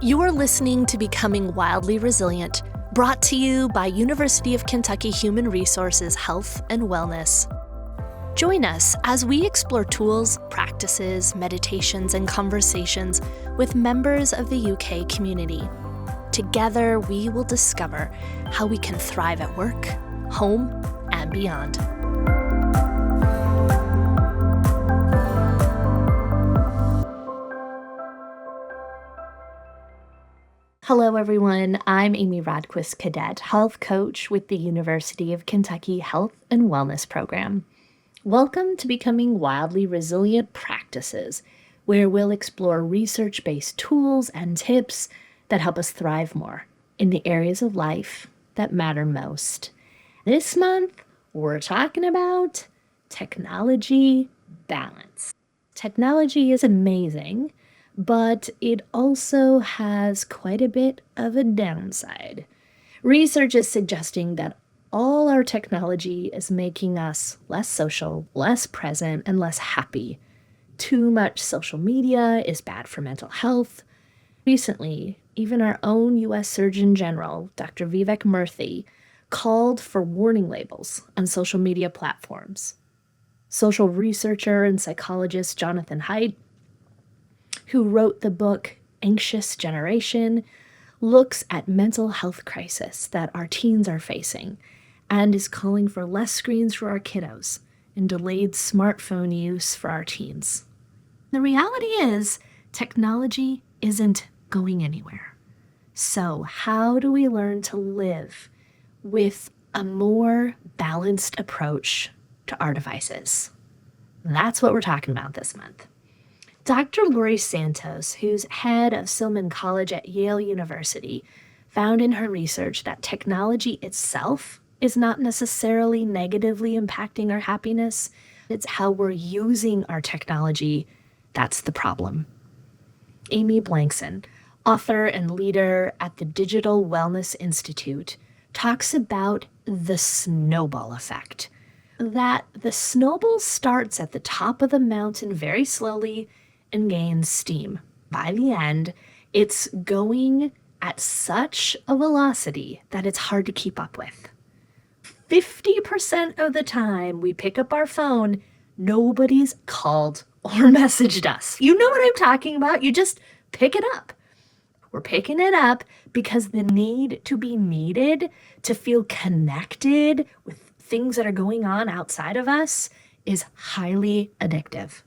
You are listening to Becoming Wildly Resilient, brought to you by University of Kentucky Human Resources Health and Wellness. Join us as we explore tools, practices, meditations, and conversations with members of the UK community. Together, we will discover how we can thrive at work, home, and beyond. Hello, everyone. I'm Amy Rodquist-Kodet, health coach with the University of Kentucky Health and Wellness Program. Welcome to Becoming Wildly Resilient Practices, where we'll explore research-based tools and tips that help us thrive more in the areas of life that matter most. This month, we're talking about technology balance. Technology is amazing, but it also has quite a bit of a downside. Research is suggesting that all our technology is making us less social, less present, and less happy. Too much social media is bad for mental health. Recently, even our own U.S. Surgeon General, Dr. Vivek Murthy, called for warning labels on social media platforms. Social researcher and psychologist Jonathan Haidt, who wrote the book Anxious Generation, looks at mental health crisis that our teens are facing and is calling for less screens for our kiddos and delayed smartphone use for our teens. The reality is, technology isn't going anywhere. So how do we learn to live with a more balanced approach to our devices? That's what we're talking about this month. Dr. Laurie Santos, who's head of Silman College at Yale University, found in her research that technology itself is not necessarily negatively impacting our happiness. It's how we're using our technology that's the problem. Amy Blankson, author and leader at the Digital Wellness Institute, talks about the snowball effect. That the snowball starts at the top of the mountain very slowly and gains steam. By the end, it's going at such a velocity that it's hard to keep up with. 50% of the time we pick up our phone, nobody's called or messaged us. You know what I'm talking about? You just pick it up. We're picking it up because the need to be needed, to feel connected with things that are going on outside of us, is highly addictive.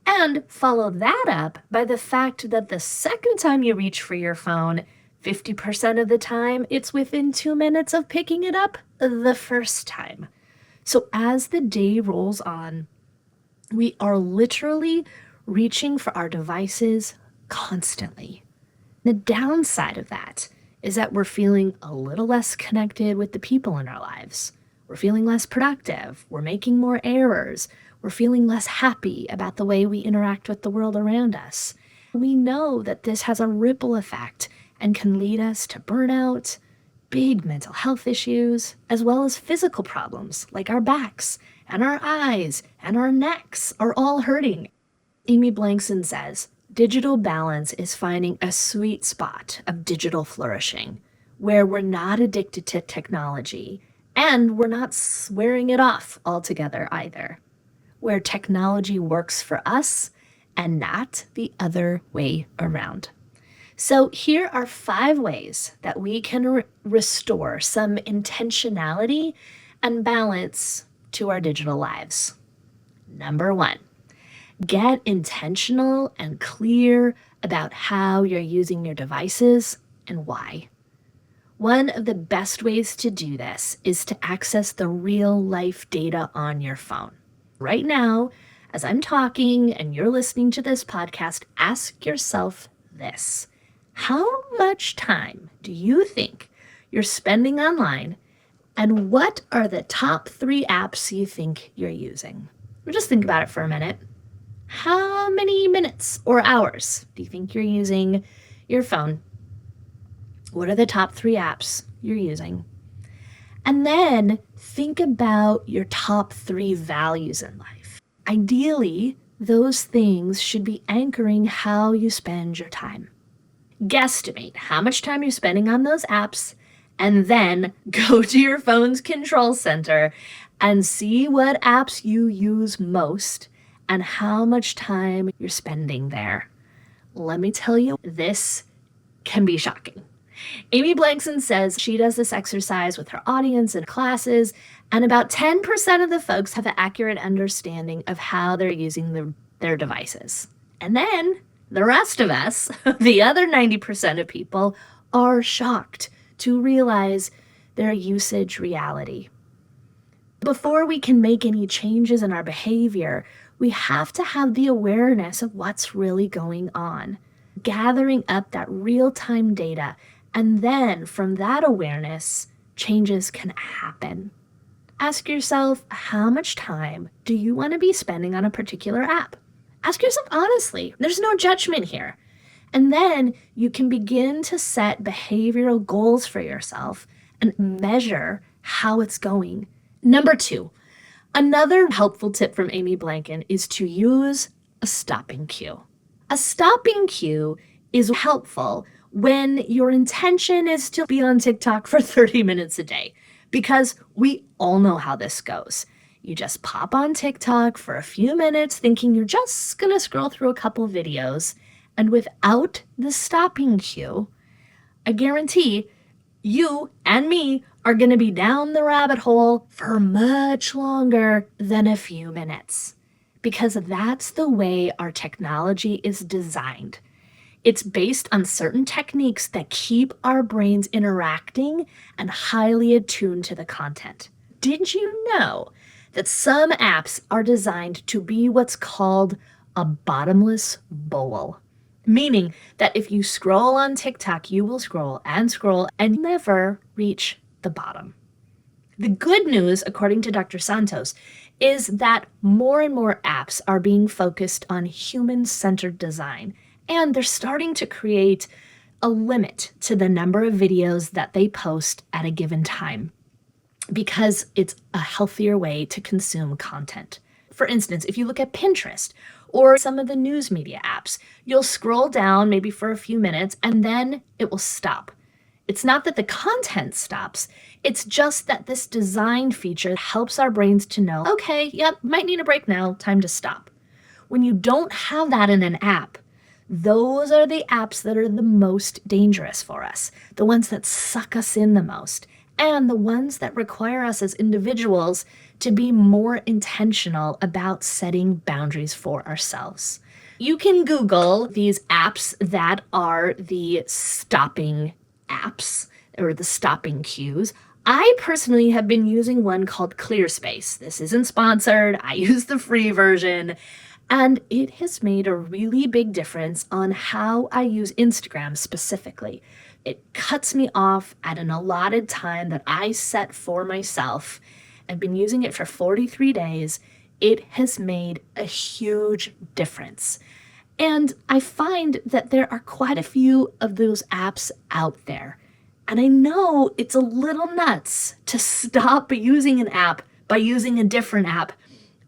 And follow that up by the fact that the second time you reach for your phone, 50% of the time, it's within 2 minutes of picking it up the first time. So as the day rolls on, we are literally reaching for our devices constantly. The downside of that is that we're feeling a little less connected with the people in our lives. We're feeling less productive. We're making more errors. We're feeling less happy about the way we interact with the world around us. We know that this has a ripple effect and can lead us to burnout, big mental health issues, as well as physical problems like our backs and our eyes and our necks are all hurting. Amy Blankson says, digital balance is finding a sweet spot of digital flourishing where we're not addicted to technology and we're not swearing it off altogether either, where technology works for us and not the other way around. So here are 5 ways that we can restore some intentionality and balance to our digital lives. Number 1, get intentional and clear about how you're using your devices and why. One of the best ways to do this is to access the real-life data on your phone. Right now, as I'm talking and you're listening to this podcast, ask yourself this. How much time do you think you're spending online, and what are the top 3 apps you think you're using? Or just think about it for a minute. How many minutes or hours do you think you're using your phone? What are the top 3 apps you're using? And then think about your top 3 values in life. Ideally, those things should be anchoring how you spend your time. guesstimate how much time you're spending on those apps, and then go to your phone's control center and see what apps you use most and how much time you're spending there. Let me tell you, this can be shocking. Amy Blankson says she does this exercise with her audience in classes, and about 10% of the folks have an accurate understanding of how they're using their devices. And then the rest of us, the other 90% of people, are shocked to realize their usage reality. Before we can make any changes in our behavior, we have to have the awareness of what's really going on, gathering up that real-time data, and then from that awareness, changes can happen. Ask yourself, how much time do you want to be spending on a particular app? Ask yourself honestly. There's no judgment here. And then you can begin to set behavioral goals for yourself and measure how it's going. Number 2, another helpful tip from Amy Blanken is to use a stopping cue. A stopping cue is helpful when your intention is to be on TikTok for 30 minutes a day, because we all know how this goes. You just pop on TikTok for a few minutes thinking you're just gonna scroll through a couple videos, and without the stopping cue, I guarantee you and me are gonna be down the rabbit hole for much longer than a few minutes, because that's the way our technology is designed. It's based on certain techniques that keep our brains interacting and highly attuned to the content. Did you know that some apps are designed to be what's called a bottomless bowl? Meaning that if you scroll on TikTok, you will scroll and never reach the bottom. The good news, according to Dr. Santos, is that more and more apps are being focused on human-centered design, and they're starting to create a limit to the number of videos that they post at a given time, because it's a healthier way to consume content. For instance, if you look at Pinterest or some of the news media apps, you'll scroll down maybe for a few minutes and then it will stop. It's not that the content stops, it's just that this design feature helps our brains to know, okay, yep, might need a break now, time to stop. When you don't have that in an app, those are the apps that are the most dangerous for us, the ones that suck us in the most, and the ones that require us as individuals to be more intentional about setting boundaries for ourselves. You can Google these apps that are the stopping apps or the stopping cues. I personally have been using one called ClearSpace. This isn't sponsored. I use the free version. And it has made a really big difference on how I use Instagram specifically. It cuts me off at an allotted time that I set for myself. I've been using it for 43 days. It has made a huge difference. And I find that there are quite a few of those apps out there. And I know it's a little nuts to stop using an app by using a different app,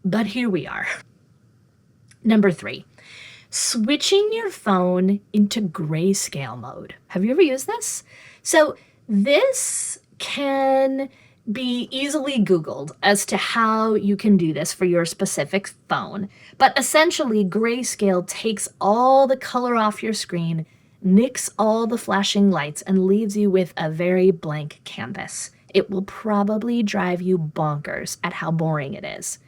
but here we are. Number 3, switching your phone into grayscale mode. Have you ever used this? So this can be easily Googled as to how you can do this for your specific phone. But essentially, grayscale takes all the color off your screen, nicks all the flashing lights, and leaves you with a very blank canvas. It will probably drive you bonkers at how boring it is.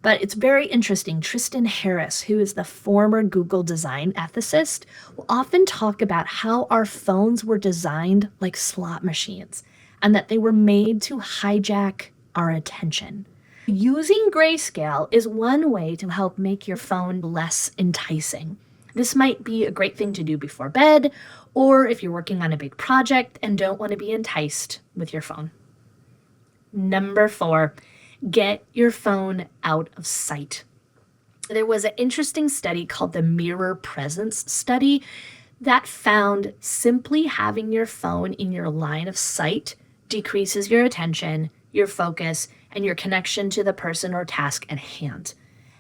But it's very interesting. Tristan Harris, who is the former Google design ethicist, will often talk about how our phones were designed like slot machines and that they were made to hijack our attention. Using grayscale is one way to help make your phone less enticing. This might be a great thing to do before bed, or if you're working on a big project and don't want to be enticed with your phone. Number 4, get your phone out of sight. There was an interesting study called the Mirror Presence Study that found simply having your phone in your line of sight decreases your attention, your focus, and your connection to the person or task at hand.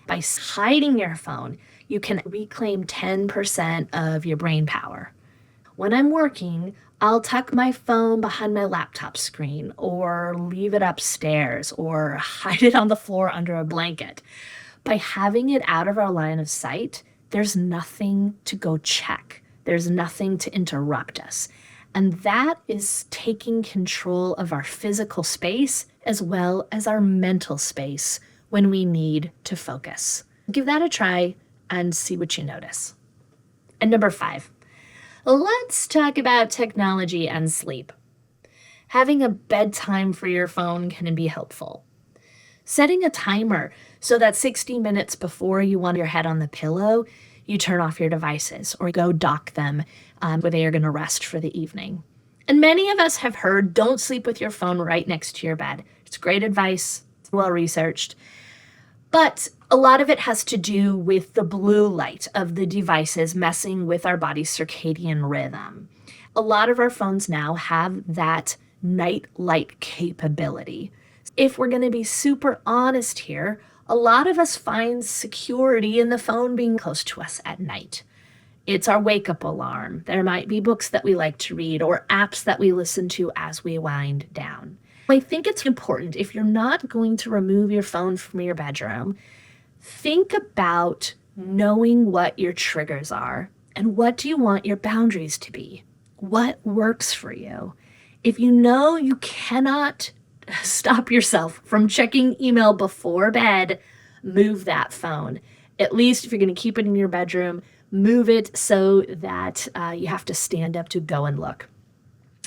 By hiding your phone, you can reclaim 10% of your brain power. When I'm working, I'll tuck my phone behind my laptop screen or leave it upstairs or hide it on the floor under a blanket. By having it out of our line of sight, there's nothing to go check. There's nothing to interrupt us. And that is taking control of our physical space as well as our mental space when we need to focus. Give that a try and see what you notice. And number 5, let's talk about technology and sleep. Having a bedtime for your phone can be helpful. Setting a timer so that 60 minutes before you want your head on the pillow, you turn off your devices or go dock them where they are going to rest for the evening. And many of us have heard, don't sleep with your phone right next to your bed. It's great advice. It's well researched. But a lot of it has to do with the blue light of the devices messing with our body's circadian rhythm. A lot of our phones now have that night light capability. If we're going to be super honest here, a lot of us find security in the phone being close to us at night. It's our wake-up alarm. There might be books that we like to read or apps that we listen to as we wind down. I think it's important, if you're not going to remove your phone from your bedroom, think about knowing what your triggers are and what do you want your boundaries to be? What works for you? If you know you cannot stop yourself from checking email before bed, move that phone. At least if you're going to keep it in your bedroom, move it so that you have to stand up to go and look.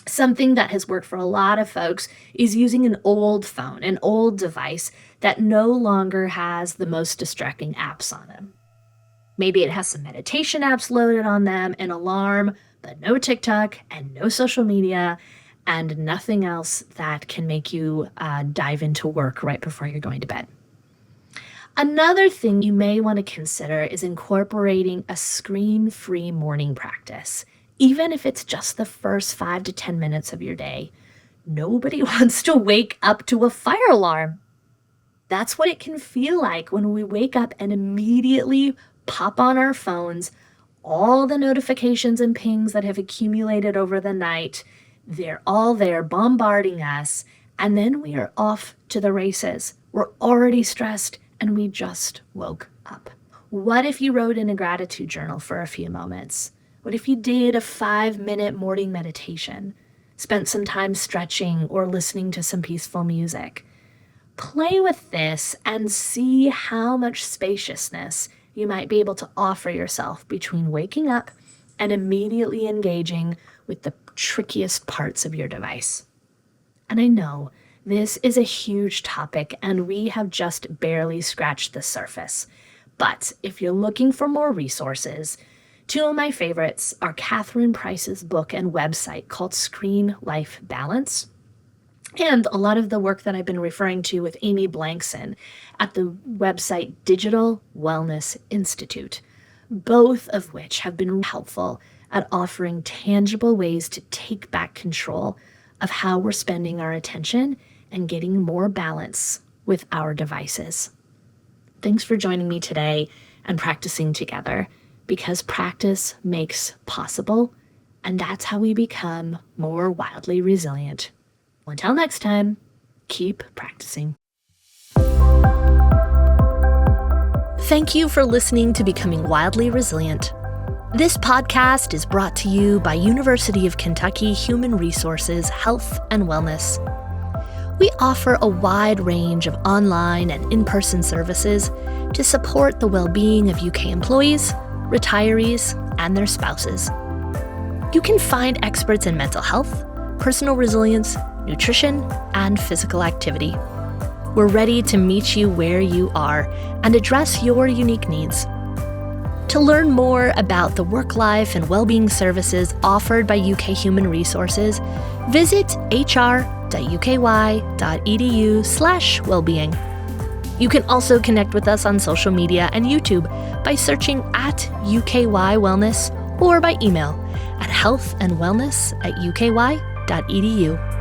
Something that has worked for a lot of folks is using an old phone, an old device that no longer has the most distracting apps on them. Maybe it has some meditation apps loaded on them, an alarm, but no TikTok and no social media, and nothing else that can make you dive into work right before you're going to bed. Another thing you may want to consider is incorporating a screen-free morning practice, even if it's just the first 5 to 10 minutes of your day. Nobody wants to wake up to a fire alarm. That's what it can feel like when we wake up and immediately pop on our phones, all the notifications and pings that have accumulated over the night. They're all there bombarding us, and then we are off to the races. We're already stressed, and we just woke up. What if you wrote in a gratitude journal for a few moments? What if you did a 5-minute morning meditation, spent some time stretching or listening to some peaceful music? Play with this and see how much spaciousness you might be able to offer yourself between waking up and immediately engaging with the trickiest parts of your device. And I know this is a huge topic and we have just barely scratched the surface. But if you're looking for more resources, 2 of my favorites are Catherine Price's book and website called Screen Life Balance, and a lot of the work that I've been referring to with Amy Blankson at the website Digital Wellness Institute, both of which have been helpful at offering tangible ways to take back control of how we're spending our attention and getting more balance with our devices. Thanks for joining me today and practicing together, because practice makes possible, and that's how we become more wildly resilient. Until next time, keep practicing. Thank you for listening to Becoming Wildly Resilient. This podcast is brought to you by University of Kentucky Human Resources Health and Wellness. We offer a wide range of online and in-person services to support the well-being of UK employees, retirees, and their spouses. You can find experts in mental health, personal resilience, nutrition, and physical activity. We're ready to meet you where you are and address your unique needs. To learn more about the work-life and well-being services offered by UK Human Resources, visit hr.uky.edu/wellbeing. You can also connect with us on social media and YouTube by searching at UKY Wellness or by email at healthandwellness@uky.edu.